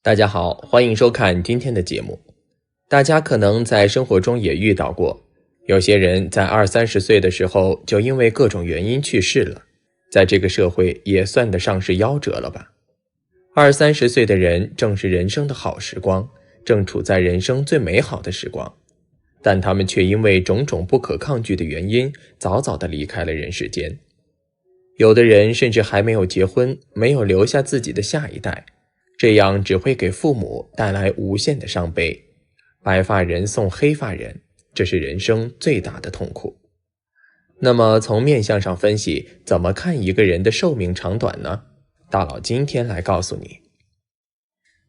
大家好，欢迎收看今天的节目。大家可能在生活中也遇到过，有些人在20-30岁的时候就因为各种原因去世了，在这个社会也算得上是夭折了吧。20-30岁的人正是人生的好时光，正处在人生最美好的时光，但他们却因为种种不可抗拒的原因，早早地离开了人世间。有的人甚至还没有结婚，没有留下自己的下一代，这样只会给父母带来无限的伤悲。白发人送黑发人，这是人生最大的痛苦。那么从面相上分析，怎么看一个人的寿命长短呢？大佬今天来告诉你。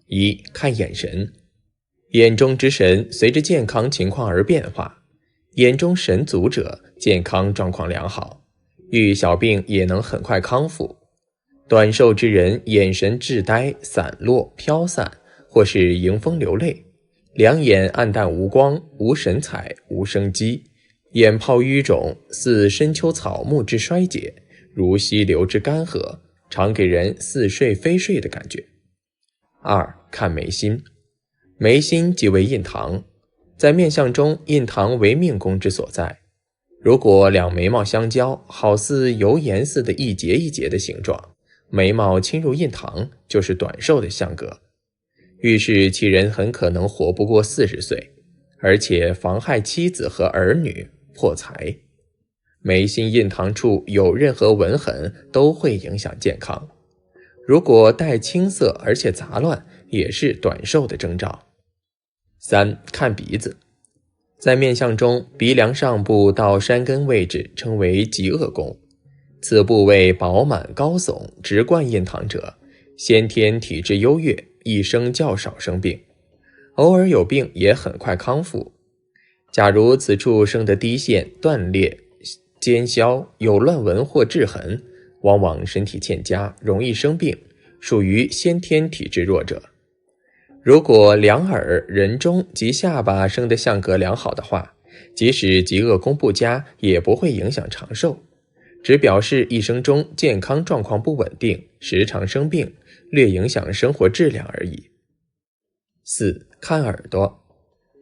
一、看眼神。眼中之神随着健康情况而变化，眼中神足者健康状况良好，遇小病也能很快康复。短寿之人眼神滞呆、散落、飘散，或是迎风流泪，两眼暗淡无光，无神采，无生机，眼泡淤肿，似深秋草木之衰竭，如溪流之干涸，常给人似睡非睡的感觉。二、看眉心。眉心即为印堂，在面相中，印堂为命宫之所在。如果两眉毛相交，好似油盐似的一节一节的形状，眉毛侵入印堂，就是短寿的相格，预示其人很可能活不过40岁，而且妨害妻子和儿女，破财。眉心印堂处有任何纹痕，都会影响健康。如果带青色而且杂乱，也是短寿的征兆。三、看鼻子。在面相中，鼻梁上部到山根位置称为极恶宫，此部位饱满高耸，直贯印堂者，先天体质优越，一生较少生病，偶尔有病也很快康复。假如此处生的低陷、断裂、尖削，有乱纹或痣痕，往往身体欠佳，容易生病，属于先天体质弱者。如果两耳、人中及下巴生的相格良好的话，即使极恶宫不佳，也不会影响长寿，只表示一生中健康状况不稳定，时常生病，略影响生活质量而已。四、看耳朵。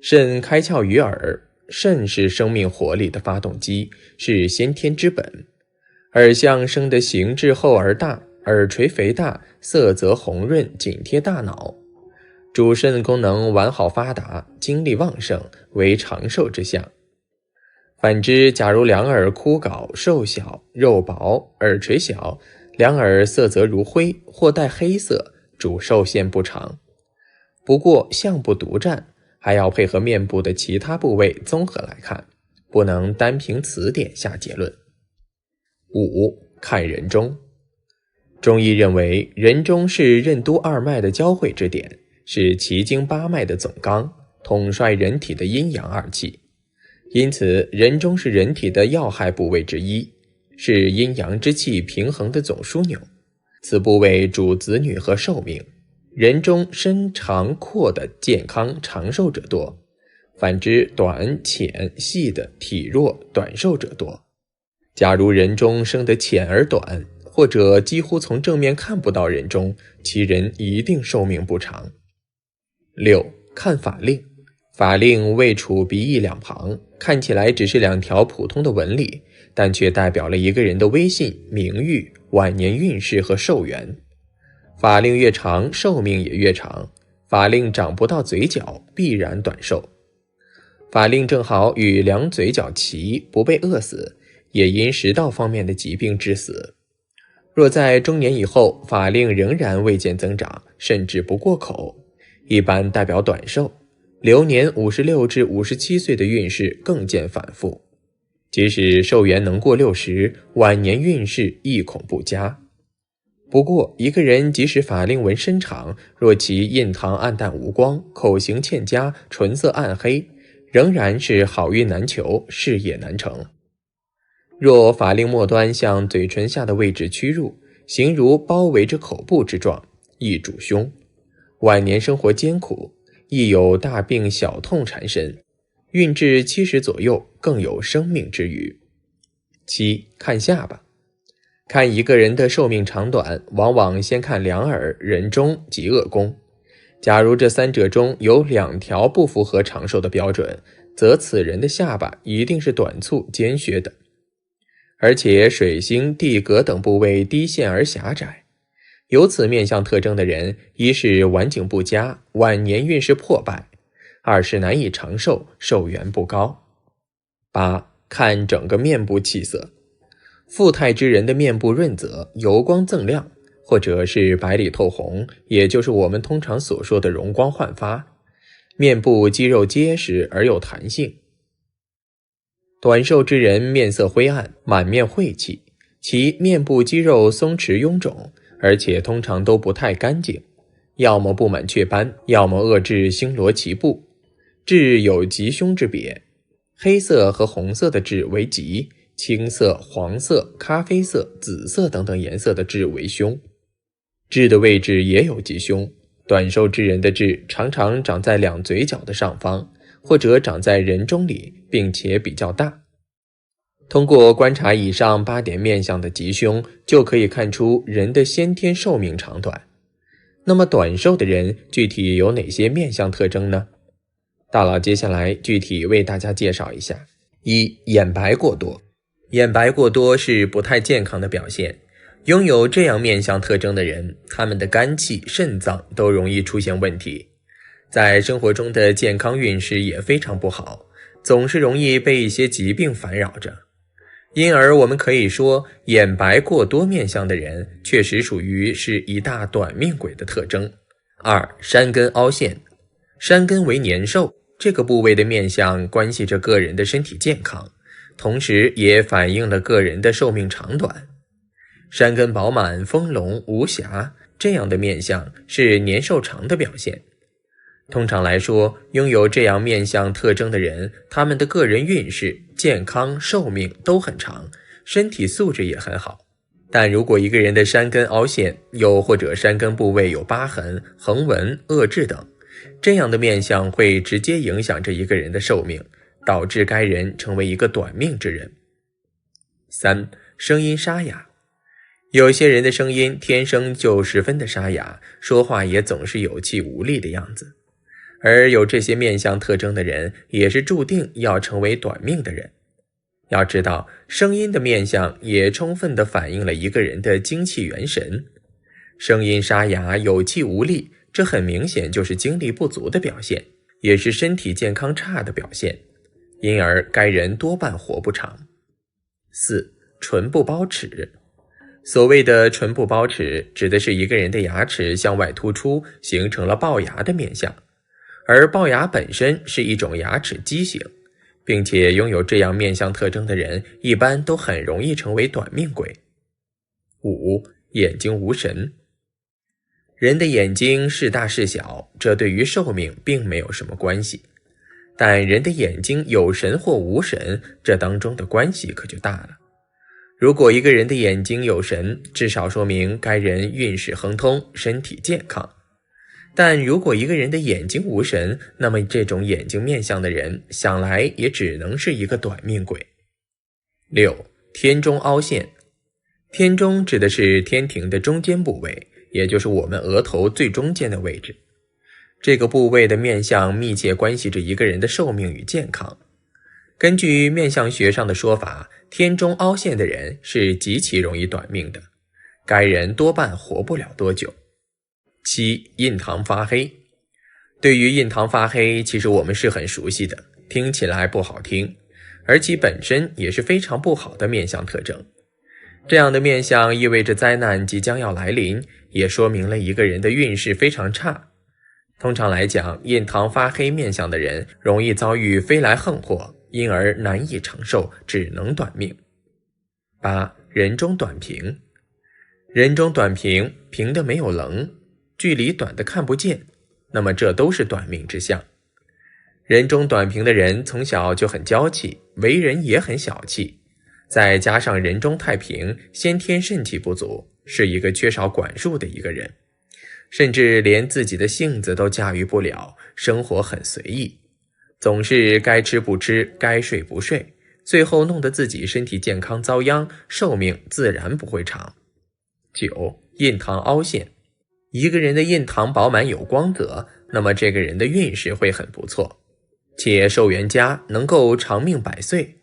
肾开窍于耳，肾是生命活力的发动机，是先天之本。耳相生的形质厚而大，耳垂肥大，色泽红润，紧贴大脑，主肾功能完好发达，精力旺盛，为长寿之象。反之，假如两耳枯槁、瘦小、肉薄，耳垂小，两耳色泽如灰或带黑色，主寿限不长。不过相不独占，还要配合面部的其他部位综合来看，不能单凭此点下结论。五、看人中。中医认为，人中是任督二脉的交汇之点，是奇经八脉的总纲，统帅人体的阴阳二气。因此，人中是人体的要害部位之一，是阴阳之气平衡的总枢纽。此部位主子女和寿命，人中身长阔的健康长寿者多，反之短浅细的体弱短寿者多。假如人中生得浅而短，或者几乎从正面看不到人中，其人一定寿命不长。六、看法令。法令位处鼻翼两旁，看起来只是两条普通的纹理，但却代表了一个人的威信、名誉、晚年运势和寿元。法令越长，寿命也越长。法令长不到嘴角，必然短寿。法令正好与两嘴角齐，不被饿死，也因食道方面的疾病致死。若在中年以后，法令仍然未见增长，甚至不过口，一般代表短寿。流年56至57岁的运势更见反复，即使寿元能过60，晚年运势亦恐不佳。不过一个人即使法令纹深长，若其印堂暗淡无光，口型欠佳，唇色暗黑，仍然是好运难求，事业难成。若法令末端向嘴唇下的位置屈入，形如包围着口部之状，亦主凶，晚年生活艰苦，亦有大病小痛缠身，运至70左右，更有生命之余。七、看下巴。看一个人的寿命长短，往往先看两耳、人中及恶宫。假如这三者中有2条不符合长寿的标准，则此人的下巴一定是短促尖削的，而且水星、地格等部位低陷而狭窄。有此面相特征的人，一是晚景不佳，晚年运势破败；二是难以长寿，寿元不高。8. 看整个面部气色。富态之人的面部润泽，油光锃亮，或者是白里透红，也就是我们通常所说的容光焕发，面部肌肉结实而有弹性。短寿之人面色灰暗，满面晦气，其面部肌肉松弛臃肿，而且通常都不太干净，要么布满雀斑，要么遏制星罗棋布，痣有吉凶之别，黑色和红色的痣为吉，青色、黄色、咖啡色、紫色等等颜色的痣为凶。痣的位置也有吉凶，短寿之人的痣常常长在两嘴角的上方，或者长在人中里，并且比较大。通过观察以上8点面相的吉凶，就可以看出人的先天寿命长短。那么短寿的人具体有哪些面相特征呢？大佬接下来具体为大家介绍一下。1. 眼白过多。眼白过多是不太健康的表现，拥有这样面相特征的人，他们的肝气、肾脏都容易出现问题，在生活中的健康运势也非常不好，总是容易被一些疾病烦扰着。因而我们可以说，眼白过多面相的人确实属于是一大短命鬼的特征。2. 山根凹陷。山根为年寿，这个部位的面相关系着个人的身体健康，同时也反映了个人的寿命长短。山根饱满、丰隆、无瑕，这样的面相是年寿长的表现。通常来说，拥有这样面相特征的人，他们的个人运势、健康、寿命都很长，身体素质也很好。但如果一个人的山根凹陷，又或者山根部位有疤痕、横纹、恶痣等，这样的面相会直接影响着一个人的寿命，导致该人成为一个短命之人。3. 声音沙哑。有些人的声音天生就十分的沙哑，说话也总是有气无力的样子。而有这些面相特征的人，也是注定要成为短命的人。要知道，声音的面相也充分地反映了一个人的精气元神。声音沙哑、有气无力，这很明显就是精力不足的表现，也是身体健康差的表现，因而该人多半活不长。4. 唇部包齿。所谓的唇部包齿，指的是一个人的牙齿向外突出，形成了龅牙的面相。而龅牙本身是一种牙齿畸形，并且拥有这样面相特征的人，一般都很容易成为短命鬼。5. 眼睛无神。人的眼睛是大是小，这对于寿命并没有什么关系，但人的眼睛有神或无神，这当中的关系可就大了。如果一个人的眼睛有神，至少说明该人运势亨通，身体健康。但如果一个人的眼睛无神，那么这种眼睛面相的人，想来也只能是一个短命鬼。6. 天中凹陷。天中指的是天庭的中间部位，也就是我们额头最中间的位置。这个部位的面相密切关系着一个人的寿命与健康。根据面相学上的说法，天中凹陷的人是极其容易短命的，该人多半活不了多久。7. 印堂发黑。对于印堂发黑，其实我们是很熟悉的，听起来不好听，而其本身也是非常不好的面相特征。这样的面相意味着灾难即将要来临，也说明了一个人的运势非常差。通常来讲，印堂发黑面相的人容易遭遇飞来横祸，因而难以长寿，只能短命。8. 人中短平。人中短平，平的没有棱，距离短的看不见，那么这都是短命之相。人中短平的人从小就很娇气，为人也很小气，再加上人中太平，先天肾气不足，是一个缺少管束的一个人，甚至连自己的性子都驾驭不了，生活很随意，总是该吃不吃，该睡不睡，最后弄得自己身体健康遭殃，寿命自然不会长。9. 印堂凹陷。一个人的印堂饱满有光泽，那么这个人的运势会很不错，且寿元佳，能够长命百岁。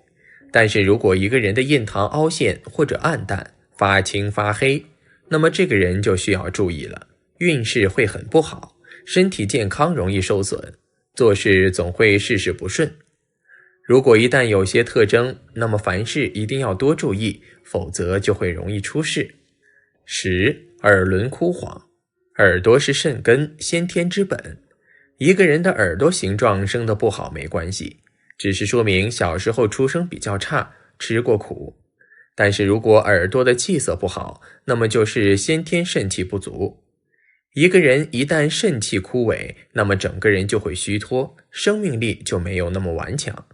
但是如果一个人的印堂凹陷或者暗淡，发青发黑，那么这个人就需要注意了，运势会很不好，身体健康容易受损，做事总会事事不顺。如果一旦有些特征，那么凡事一定要多注意，否则就会容易出事。10. 耳轮枯黄。耳朵是肾根，先天之本。一个人的耳朵形状生得不好没关系，只是说明小时候出生比较差，吃过苦。但是如果耳朵的气色不好，那么就是先天肾气不足。一个人一旦肾气枯萎，那么整个人就会虚脱，生命力就没有那么顽强。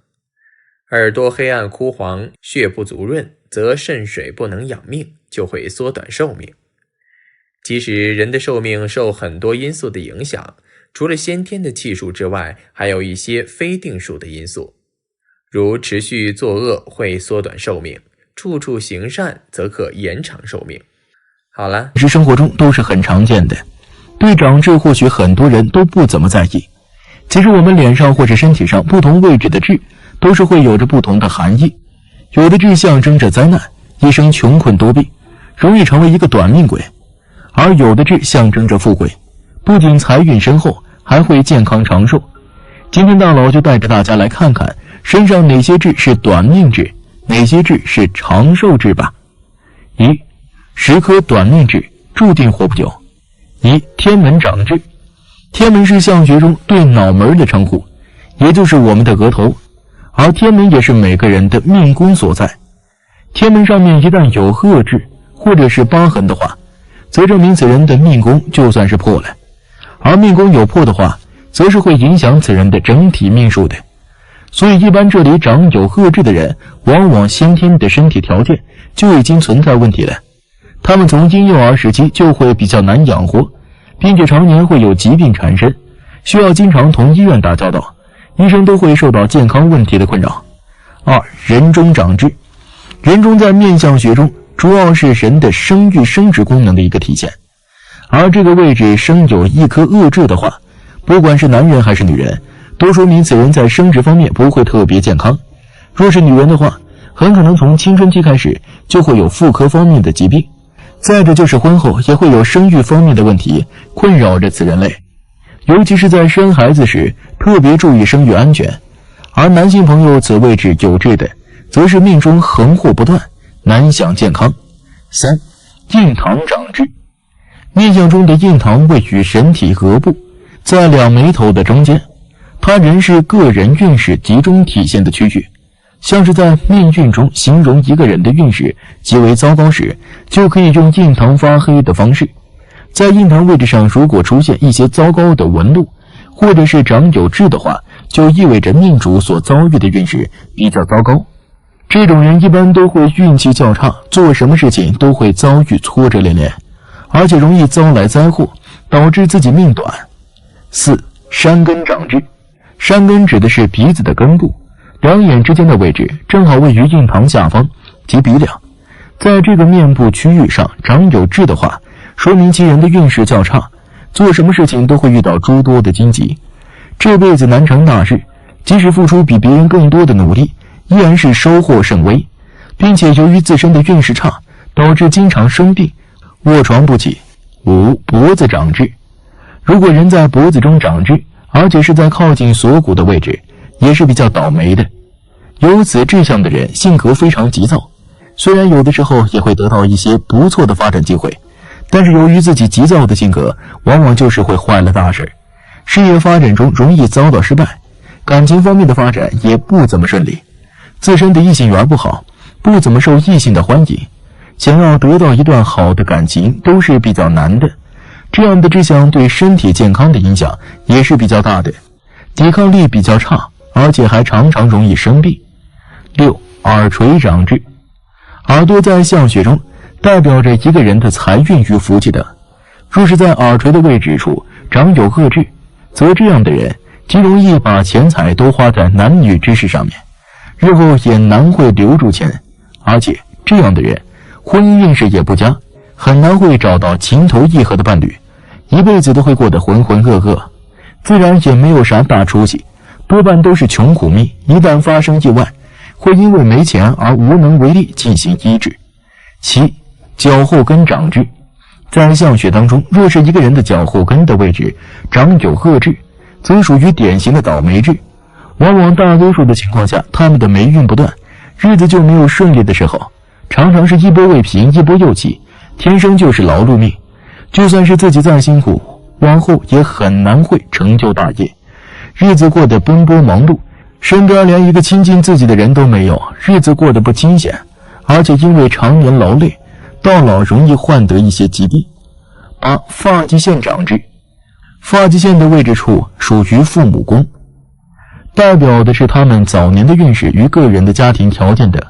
耳朵黑暗枯黄，血不足润，则肾水不能养命，就会缩短寿命。其实人的寿命受很多因素的影响，除了先天的气数之外，还有一些非定数的因素，如持续作恶会缩短寿命，处处行善则可延长寿命。好了，现实生活中都是很常见的，对长痣或许很多人都不怎么在意。其实我们脸上或者身体上不同位置的痣都是会有着不同的含义，有的痣象征着灾难，一生穷困多病，容易成为一个短命鬼，而有的痣象征着富贵，不仅财运深厚，还会健康长寿。今天大佬就带着大家来看看身上哪些痣是短命痣，哪些痣是长寿痣吧。1. 10颗短命痣注定活不久。1. 天门长痣。天门是相学中对脑门的称呼，也就是我们的额头，而天门也是每个人的命宫所在。天门上面一旦有恶痣或者是疤痕的话，则证明此人的命宫就算是破了，而命宫有破的话，则是会影响此人的整体命数的。所以一般这里长有恶痣的人，往往先天的身体条件就已经存在问题了，他们从婴幼儿时期就会比较难养活，并且常年会有疾病缠身，需要经常同医院打交道，医生都会受到健康问题的困扰。2. 人中长痣。人中在面相学中主要是人的生育生殖功能的一个体现，而这个位置生有一颗恶痣的话，不管是男人还是女人，都说明此人在生殖方面不会特别健康。若是女人的话，很可能从青春期开始就会有妇科方面的疾病，再者就是婚后也会有生育方面的问题困扰着此人类，尤其是在生孩子时特别注意生育安全。而男性朋友此位置有痣的，则是命中横祸不断，难享健康。3. 印堂长痣。面相中的印堂位于人体额部，在两眉头的中间，它仍是个人运势集中体现的区域。像是在命运中形容一个人的运势极为糟糕时，就可以用印堂发黑的方式。在印堂位置上如果出现一些糟糕的纹路，或者是长有痣的话，就意味着命主所遭遇的运势比较糟糕。这种人一般都会运气较差，做什么事情都会遭遇挫折连连，而且容易遭来灾祸，导致自己命短。4. 山根长痣。山根指的是鼻子的根部，两眼之间的位置正好位于印堂下方及鼻梁，在这个面部区域上长有痣的话，说明其人的运势较差，做什么事情都会遇到诸多的荆棘，这辈子难成大事，即使付出比别人更多的努力，依然是收获甚微，并且由于自身的运势差，导致经常生病，卧床不起。5. 脖子长痣。如果人在脖子中长痣，而且是在靠近锁骨的位置，也是比较倒霉的。有此志向的人性格非常急躁，虽然有的时候也会得到一些不错的发展机会，但是由于自己急躁的性格，往往就是会坏了大事，事业发展中容易遭到失败，感情方面的发展也不怎么顺利，自身的异性缘不好，不怎么受异性的欢迎，想要得到一段好的感情都是比较难的。这样的志向对身体健康的影响也是比较大的，抵抗力比较差，而且还常常容易生病。6. 耳垂长痣。耳朵在相学中代表着一个人的财运与福气等，若是在耳垂的位置处长有恶痣，则这样的人极容易把钱财都花在男女之事上面，日后也难会留住钱，而且这样的人婚姻运势也不佳，很难会找到情投意合的伴侣，一辈子都会过得浑浑噩噩，自然也没有啥大出息，多半都是穷苦命，一旦发生意外，会因为没钱而无能为力进行医治。7. 脚后跟长痣。在相学当中，若是一个人的脚后跟的位置长有恶痣，则属于典型的倒霉痣。往往大多数的情况下，他们的霉运不断，日子就没有顺利的时候，常常是一波未平一波又起，天生就是劳碌命。就算是自己再辛苦，往后也很难会成就大业，日子过得奔波忙碌，身边连一个亲近自己的人都没有，日子过得不清闲，而且因为常年劳累，到老容易患得一些疾病。8. 发际线长痣。发际线的位置处属于父母宫，代表的是他们早年的运势与个人的家庭条件的。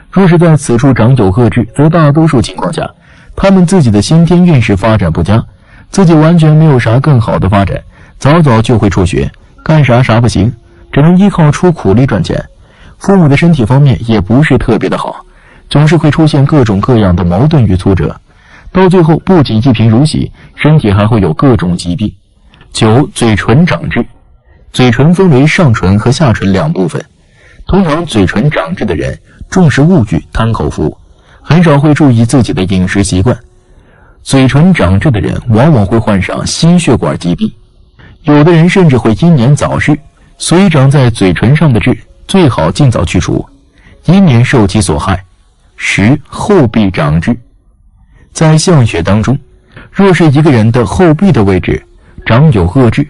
若是在此处长有恶痣，则大多数情况下，他们自己的先天运势发展不佳，自己完全没有啥更好的发展，早早就会辍学，干啥不行，只能依靠出苦力赚钱。父母的身体方面也不是特别的好，总是会出现各种各样的矛盾与挫折，到最后不仅一贫如洗，身体还会有各种疾病。9. 嘴唇长痣。嘴唇分为上唇和下唇两部分，通常嘴唇长痣的人重视物欲，贪口福，很少会注意自己的饮食习惯。嘴唇长痣的人往往会患上心血管疾病，有的人甚至会英年早逝，所以长在嘴唇上的痣最好尽早去除，以免受其所害。10. 后臂长痣。在相学当中，若是一个人的后臂的位置长有恶痣，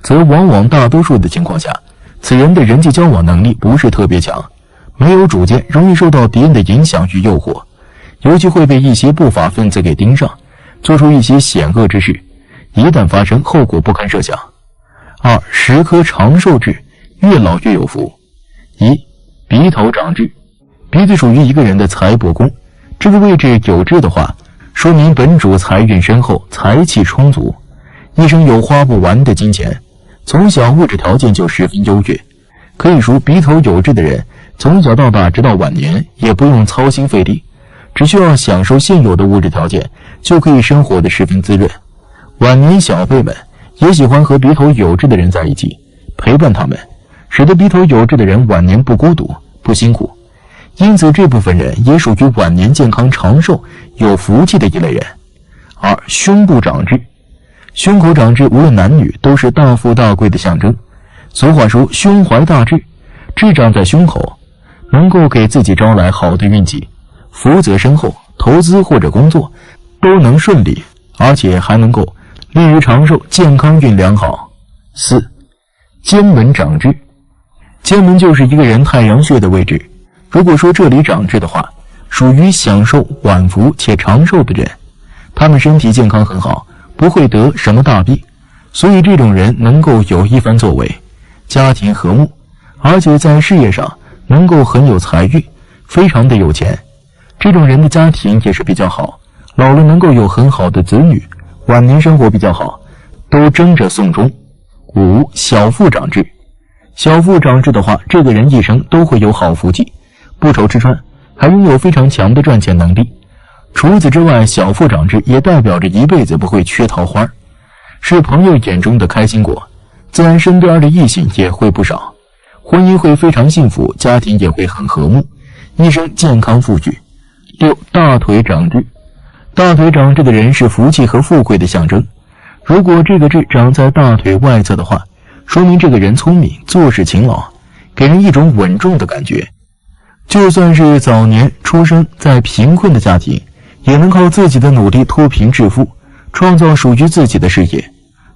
则往往大多数的情况下，此人的人际交往能力不是特别强，没有主见，容易受到敌人的影响与诱惑，尤其会被一些不法分子给盯上，做出一些险恶之事，一旦发生，后果不堪设想。2. 10颗长寿痣，越老越有福。1. 鼻头长痣。鼻子属于一个人的财帛宫，这个位置有痣的话，说明本主财运深厚，财气充足，一生有花不完的金钱，从小物质条件就十分优越。可以说鼻头有痣的人从小到大直到晚年也不用操心费力，只需要享受现有的物质条件，就可以生活得十分滋润。晚年小辈们也喜欢和鼻头有痣的人在一起，陪伴他们，使得鼻头有痣的人晚年不孤独不辛苦，因此这部分人也属于晚年健康长寿有福气的一类人。2. 胸部长痣。胸口长痣无论男女都是大富大贵的象征，俗话说胸怀大志，痣长在胸口能够给自己招来好的运气，福泽深厚，投资或者工作都能顺利，而且还能够利于长寿，健康运良好。4. 肩门长痣。肩门就是一个人太阳穴的位置，如果说这里长痣的话，属于享受晚福且长寿的人，他们身体健康很好，不会得什么大病，所以这种人能够有一番作为，家庭和睦，而且在事业上能够很有财运，非常的有钱。这种人的家庭也是比较好，老了能够有很好的子女，晚年生活比较好，都争着送终。5. 小腹长痣。小腹长痣的话，这个人一生都会有好福气，不愁吃穿，还拥有非常强的赚钱能力。除此之外，小腹长痣也代表着一辈子不会缺桃花，是朋友眼中的开心果，自然身边的异性也会不少，婚姻会非常幸福，家庭也会很和睦，一生健康富裕。6. 大腿长痣。大腿长痣的人是福气和富贵的象征，如果这个痣长在大腿外侧的话，说明这个人聪明，做事勤劳，给人一种稳重的感觉。就算是早年出生在贫困的家庭，也能靠自己的努力脱贫致富，创造属于自己的事业。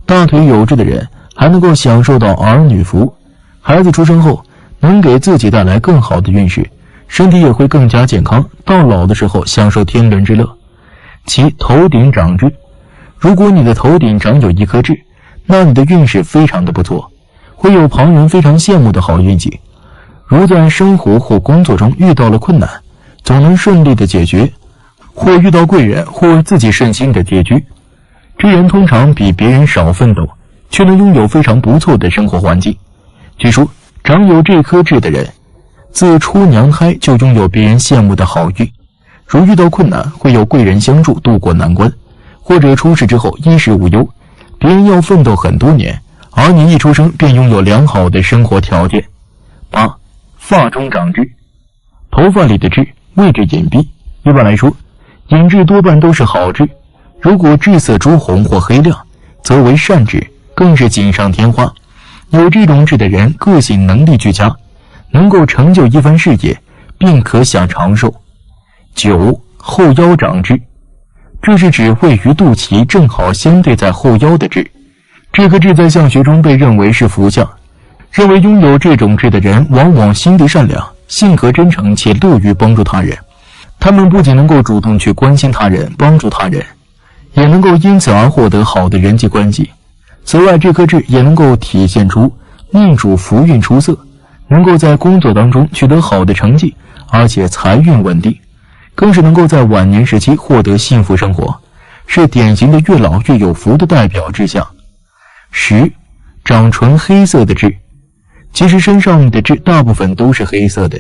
大腿有痣的人还能够享受到儿女福，孩子出生后能给自己带来更好的运势，身体也会更加健康，到老的时候享受天伦之乐。7. 头顶长痣。如果你的头顶长有一颗痣，那你的运势非常的不错，会有旁人非常羡慕的好运气。如在生活或工作中遇到了困难，总能顺利的解决，或遇到贵人，或自己顺心的拮据。这人通常比别人少奋斗，却能拥有非常不错的生活环境。据说长有这颗痣的人，自出娘胎就拥有别人羡慕的好运，如遇到困难会有贵人相助，渡过难关，或者出事之后衣食无忧，别人要奋斗很多年，而你一出生便拥有良好的生活条件。8. 发中长痣。头发里的痣位置隐蔽，一般来说，隐痣多半都是好痣，如果痣色朱红或黑亮，则为善痣，更是锦上添花。有这种痣的人个性能力俱佳，能够成就一番事业，并可享长寿。9. 后腰长痣。这是指位于肚脐正好相对在后腰的痣，这个痣在相学中被认为是福相，认为拥有这种痣的人往往心地善良，性格真诚且乐于帮助他人。他们不仅能够主动去关心他人，帮助他人，也能够因此而获得好的人际关系。此外，这颗痣也能够体现出命主福运出色，能够在工作当中取得好的成绩，而且财运稳定，更是能够在晚年时期获得幸福生活，是典型的越老越有福的代表志向。10. 长纯黑色的痣。其实身上的痣大部分都是黑色的，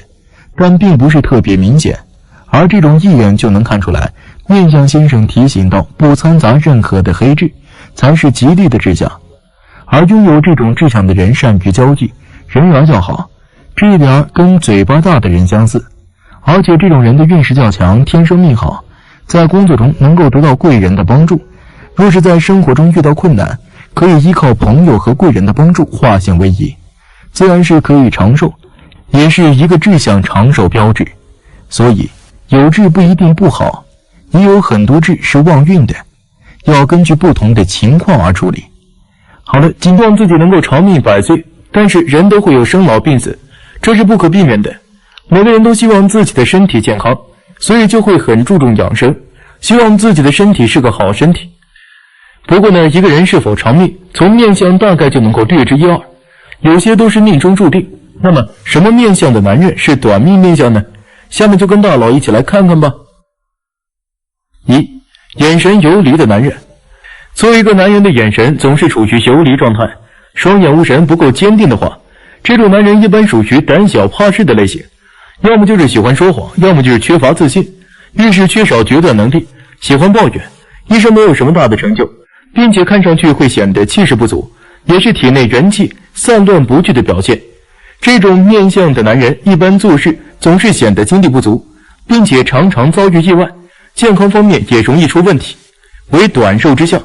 但并不是特别明显，而这种一眼就能看出来，面相先生提醒到不掺杂任何的黑痣才是吉利的志向。而拥有这种志向的人善于交际，人缘较好，这一点跟嘴巴大的人相似。而且这种人的运势较强，天生命好，在工作中能够得到贵人的帮助。若是在生活中遇到困难，可以依靠朋友和贵人的帮助化险为夷，自然是可以长寿，也是一个志向长寿标志。所以有痣不一定不好，也有很多痣是旺运的，要根据不同的情况而处理。好了，尽望自己能够长命百岁，但是人都会有生老病死，这是不可避免的。每个人都希望自己的身体健康，所以就会很注重养生，希望自己的身体是个好身体。不过呢，一个人是否长命，从面相大概就能够略知一二，有些都是命中注定。那么什么面相的男人是短命面相呢？下面就跟大佬一起来看看吧。1. 眼神游离的男人。作为一个男人的眼神总是处于游离状态，双眼无神不够坚定的话，这种男人一般属于胆小怕事的类型，要么就是喜欢说谎，要么就是缺乏自信，遇事缺少决断能力，喜欢抱怨，一生没有什么大的成就，并且看上去会显得气势不足，也是体内元气散乱不聚的表现。这种面相的男人一般做事总是显得精力不足，并且常常遭遇意外，健康方面也容易出问题，为短寿之相。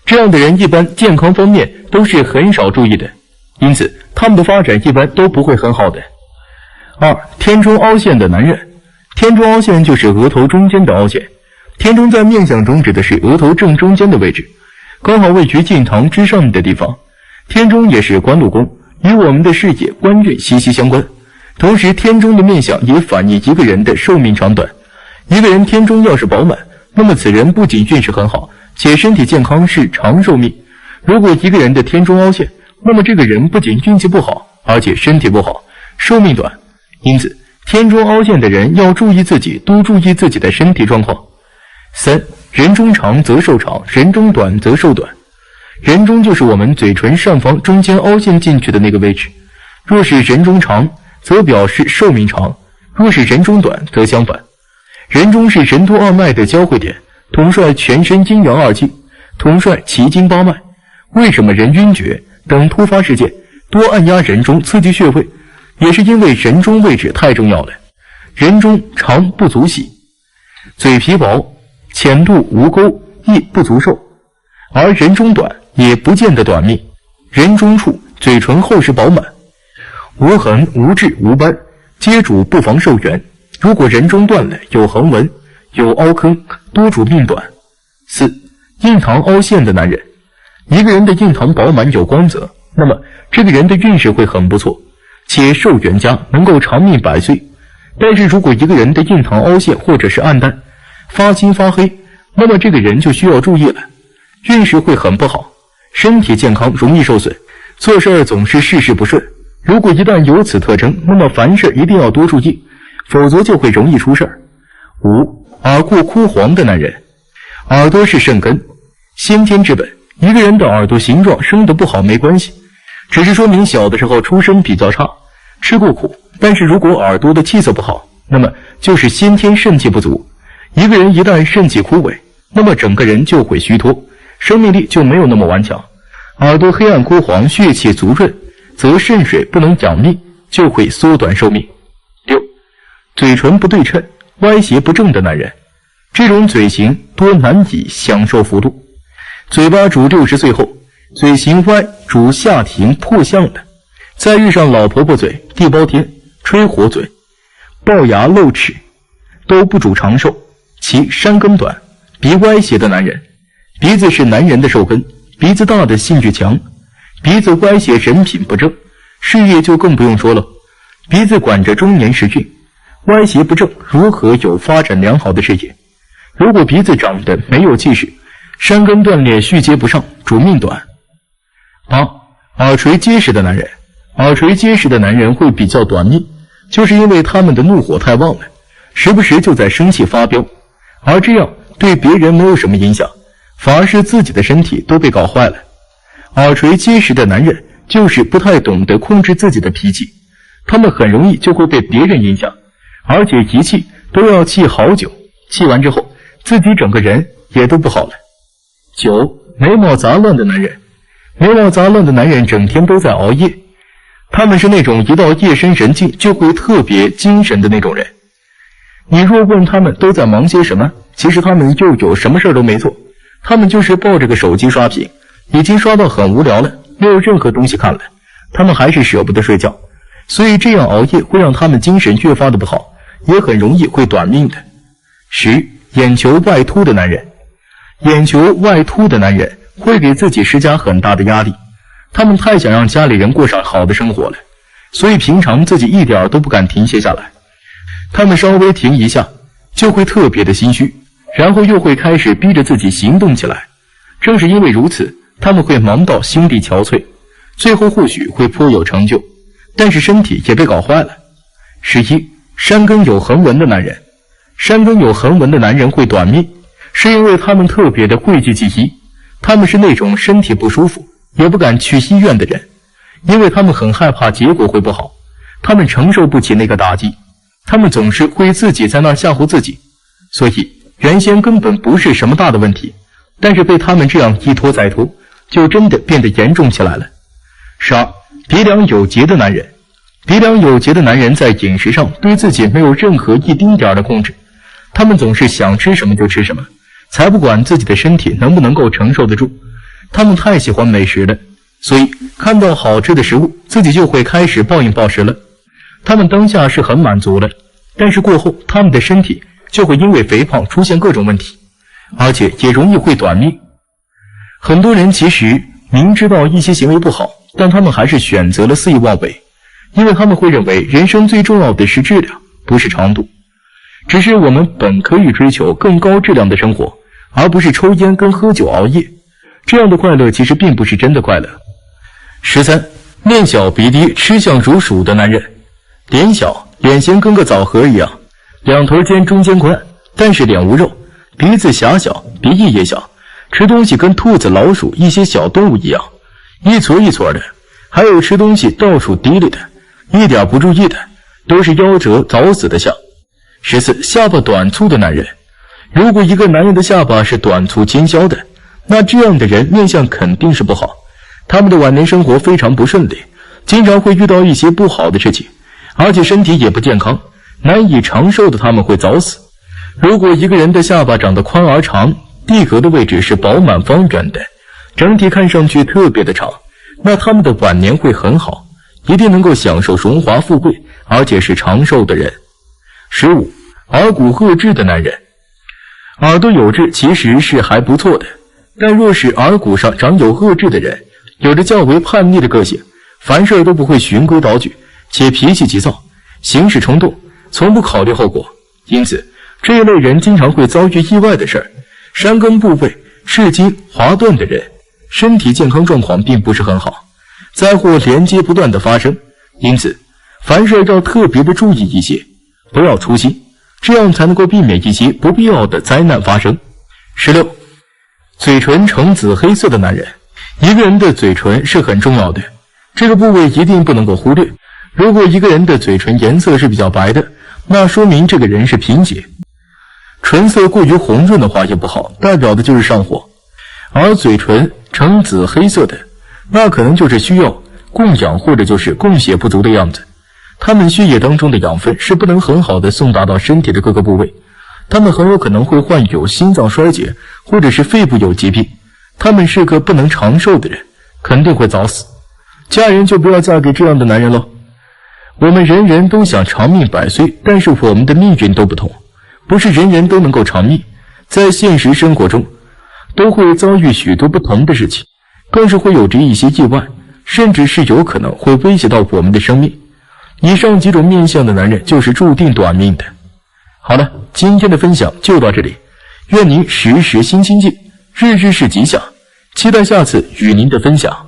这样的人一般健康方面都是很少注意的，因此他们的发展一般都不会很好的。2. 天中凹陷的男人。天中凹陷就是额头中间的凹陷，天中在面相中指的是额头正中间的位置，刚好位于印堂之上的地方。天中也是官禄宫，与我们的事业官运息息相关。同时天中的面相也反映一个人的寿命长短。一个人天中要是饱满，那么此人不仅运势很好，且身体健康，是长寿命。如果一个人的天中凹陷，那么这个人不仅运气不好，而且身体不好，寿命短。因此天中凹陷的人要注意自己，多注意自己的身体状况。3. 人中长则寿长，人中短则寿短。人中就是我们嘴唇上方中间凹陷进去的那个位置，若是人中长则表示寿命长，若是人中短则相反。人中是任督二脉的交汇点，统帅全身阴阳二气，统帅奇经八脉。为什么人晕厥等突发事件多按压人中刺激穴位，也是因为人中位置太重要了。人中长不足喜，嘴皮薄，浅度无沟，亦不足寿。而人中短也不见得短命，人中处嘴唇厚实饱满，无痕无痣无斑，皆主不妨寿元。如果人中断了，有横纹有凹坑，多主命短。4. 印堂凹陷的男人。一个人的印堂饱满有光泽，那么这个人的运势会很不错，且寿元佳，能够长命百岁。但是如果一个人的印堂凹陷或者是暗淡发青发黑，那么这个人就需要注意了，运势会很不好，身体健康容易受损，做事总是事事不顺。如果一旦有此特征，那么凡事一定要多注意，否则就会容易出事儿。5. 耳廓枯黄的男人。耳朵是肾根，先天之本，一个人的耳朵形状生得不好没关系，只是说明小的时候出身比较差，吃过苦。但是如果耳朵的气色不好，那么就是先天肾气不足。一个人一旦肾气枯萎，那么整个人就会虚脱，生命力就没有那么顽强，耳朵黑暗枯黄，血气足润，则肾水不能养命，就会缩短寿命。6. 嘴唇不对称，歪斜不正的男人，这种嘴型多难以享受幅度。嘴巴主60岁后，嘴型歪主下庭破相的，再遇上老婆婆嘴、地包天、吹火嘴、龅牙露齿，都不主长寿。其山根短，鼻歪斜的男人，鼻子是男人的寿根，鼻子大的兴致强，鼻子歪斜人品不正，事业就更不用说了。鼻子管着中年时运，歪斜不正，如何有发展良好的事业？如果鼻子长得没有气势，山根断裂，续接不上，主命短。8. 耳垂结实的男人，耳垂结实的男人会比较短命，就是因为他们的怒火太旺了，时不时就在生气发飙，而这样对别人没有什么影响，反而是自己的身体都被搞坏了。耳垂结实的男人就是不太懂得控制自己的脾气，他们很容易就会被别人影响，而且一气都要气好久，气完之后自己整个人也都不好了。9. 眉毛杂乱的男人，眉毛杂乱的男人整天都在熬夜，他们是那种一到夜深人静就会特别精神的那种人。你若问他们都在忙些什么，其实他们又有什么事都没做，他们就是抱着个手机刷屏，已经刷到很无聊了，没有任何东西看了，他们还是舍不得睡觉，所以这样熬夜会让他们精神越发的不好，也很容易会短命的。10. 眼球外凸的男人，眼球外凸的男人会给自己施加很大的压力，他们太想让家里人过上好的生活了，所以平常自己一点都不敢停歇下来，他们稍微停一下就会特别的心虚，然后又会开始逼着自己行动起来。正是因为如此，他们会忙到心力憔悴，最后或许会颇有成就，但是身体也被搞坏了。11. 山根有横纹的男人，山根有横纹的男人会短命，是因为他们特别的讳疾忌医，他们是那种身体不舒服也不敢去医院的人，因为他们很害怕结果会不好，他们承受不起那个打击，他们总是会自己在那儿吓唬自己，所以原先根本不是什么大的问题，但是被他们这样一拖再拖，就真的变得严重起来了。12. 鼻梁有结的男人，鼻梁有结的男人在饮食上对自己没有任何一丁点的控制，他们总是想吃什么就吃什么，才不管自己的身体能不能够承受得住。他们太喜欢美食了，所以看到好吃的食物，自己就会开始暴饮暴食了。他们当下是很满足了，但是过后他们的身体就会因为肥胖出现各种问题，而且也容易会短命。很多人其实明知道一些行为不好，但他们还是选择了肆意妄为，因为他们会认为人生最重要的是质量，不是长度。只是我们本可以追求更高质量的生活，而不是抽烟跟喝酒熬夜，这样的快乐其实并不是真的快乐。13. 面小鼻低，吃相如鼠的男人，脸小，脸型跟个枣核一样，两头尖中间宽，但是脸无肉，鼻子狭小，鼻翼也小，吃东西跟兔子、老鼠一些小动物一样，一撮一撮的，还有吃东西倒数滴哩的，一点不注意的，都是夭折早死的相。14. 下巴短粗的男人，如果一个男人的下巴是短粗尖削的，那这样的人面相肯定是不好，他们的晚年生活非常不顺利，经常会遇到一些不好的事情，而且身体也不健康，难以长寿的他们会早死。如果一个人的下巴长得宽而长，地格的位置是饱满方圆的，整体看上去特别的长，那他们的晚年会很好，一定能够享受荣华富贵，而且是长寿的人。15. 耳骨褐质的男人，耳朵有痣其实是还不错的，但若是耳骨上长有褐质的人，有着较为叛逆的个性，凡事都不会循规蹈矩，且脾气急躁，行事冲动，从不考虑后果，因此这一类人经常会遭遇意外的事儿。山根部位赤筋滑断的人，身体健康状况并不是很好，灾祸连接不断的发生，因此凡事要特别的注意一些，不要粗心，这样才能够避免一些不必要的灾难发生。16. 嘴唇呈紫黑色的男人，一个人的嘴唇是很重要的，这个部位一定不能够忽略。如果一个人的嘴唇颜色是比较白的，那说明这个人是贫血。唇色过于红润的话也不好，代表的就是上火。而嘴唇呈紫黑色的，那可能就是需要供氧或者就是供血不足的样子。他们血液当中的养分是不能很好的送达到身体的各个部位，他们很有可能会患有心脏衰竭或者是肺部有疾病，他们是个不能长寿的人，肯定会早死。家人就不要嫁给这样的男人了。我们人人都想长命百岁，但是我们的命运都不同，不是人人都能够长命，在现实生活中都会遭遇许多不同的事情，更是会有着一些意外，甚至是有可能会威胁到我们的生命。以上几种面相的男人就是注定短命的。好了，今天的分享就到这里，愿您时时心清静，日日是吉祥，期待下次与您的分享。